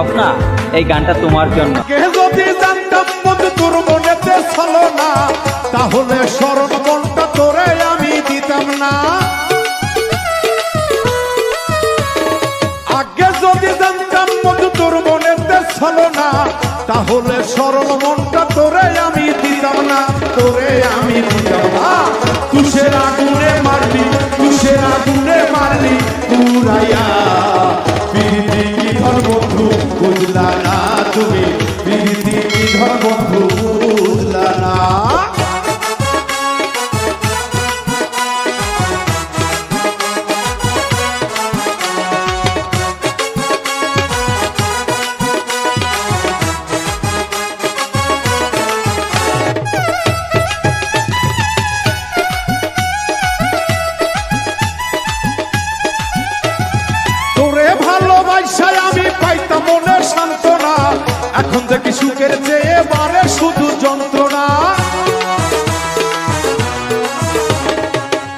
স্বপ্না, এই গানটা তোমার জন্য। যদি জানতাম বন্ধু তোর মনেতে ছলো না, তাহলে স্মরণ মনটা তোরে আমি দিতাম না। আগে যদি জানতাম বন্ধু তোর মনেতে ছলো না, তাহলে স্মরণ মনটা তোরে আমি দিতাম না, তোরে আমি দিতাম না। তুষের আগুনে মারলি, তুষের আগুনে মারলি পুরাইয়া, প্রীতি কি ধর বন্ধু বুঝলা না তুমি, প্রীতি কি ধর বন্ধু বুঝলা না। ভালোবাসায় আমি পাইতাম মনে সান্ত্বনা, এখন দেখি সুখের চেয়ে বাড়ে শুধু যন্ত্রণা।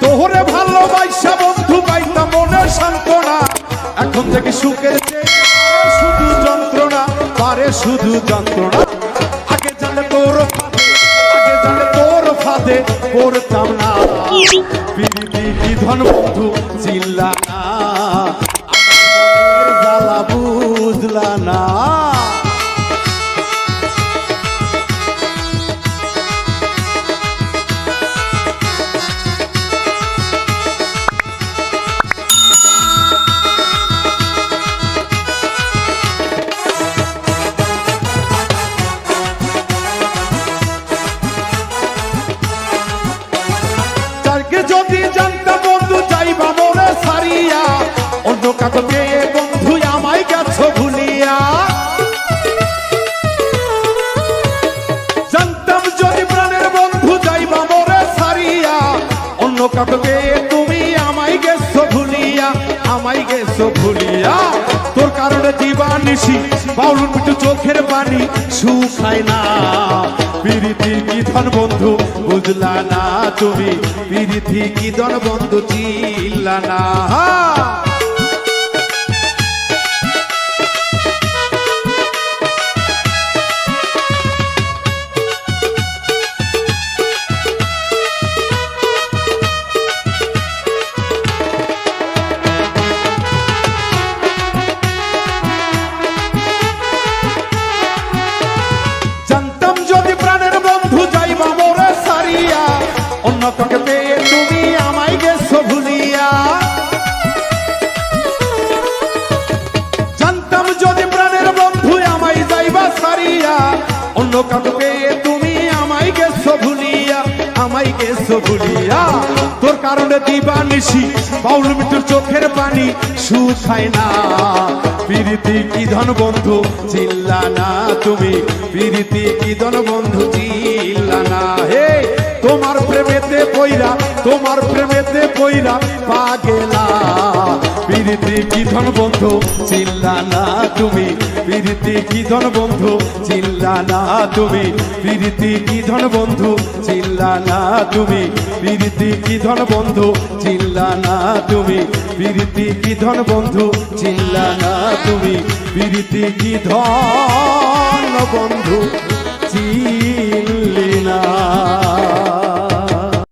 তোরে ভালোবাসা বন্ধু পাইতাম মনে সান্ত্বনা, এখন দেখি সুখের চেয়ে শুধু যন্ত্রণা, বাড়ে শুধু যন্ত্রণা। আগে জানলে তোর ফাঁদে, আগে জানলে তোর ফাঁদে পড়তাম না, প্রীতি কি ধন বন্ধু চিল্লা না, জ্বালা বুঝলা না। যদি জানতাম বন্ধু যাইবা মোরে সারিয়া, অন্য কাকে পেয়ে বন্ধু আমায় গেছো ভুলিয়া। জানতাম যদি প্রাণের বন্ধু যাইবা মোরে সারিয়া, অন্য কাকে পেয়ে তুমি আমায় গেছো ভুলিয়া, আমায় গেছো ভুলিয়া। তোর কারণে দিবানিশি বাউল মিঠু চোখের পানি শুকায় না, প্রীতি কি ধন বন্ধু বুঝলা না তুমি, প্রীতি কি ধন বন্ধু চিল্লা না। অন্য কাকে পেয়ে তুমি আমায় গেছো ভুলিয়া। জানতাম যদি প্রাণের বন্ধু আমায় যাইবা সারিয়া, অন্য কাকে পেয়ে তুমি আমায় গেছো ভুলিয়া, আমায় গেছো ভুলিয়া। তোর কারণে দিবানিশি বাউল মিঠুর চোখের পানি শুকায় না, প্রীতি কি ধন বন্ধু চিল্লা না তুমি, প্রীতি কি ধন বন্ধু চিল্লা না। হে তোমার প্রেমেতে পইরা, তোমার প্রেমেতে পইরা পাগেলা, প্রীতি কি ধন বন্ধু চিল্লা না তুমি, প্রীতি কি ধন বন্ধু চিল্লা না তুমি, প্রীতি কি ধন বন্ধু চিল্লা না তুমি, প্রীতি কি ধন বন্ধু চিল্লা না তুমি, প্রীতি কি ধন বন্ধু চিল্লা না তুমি, প্রীতি কি ধন বন্ধু চিল্লি না।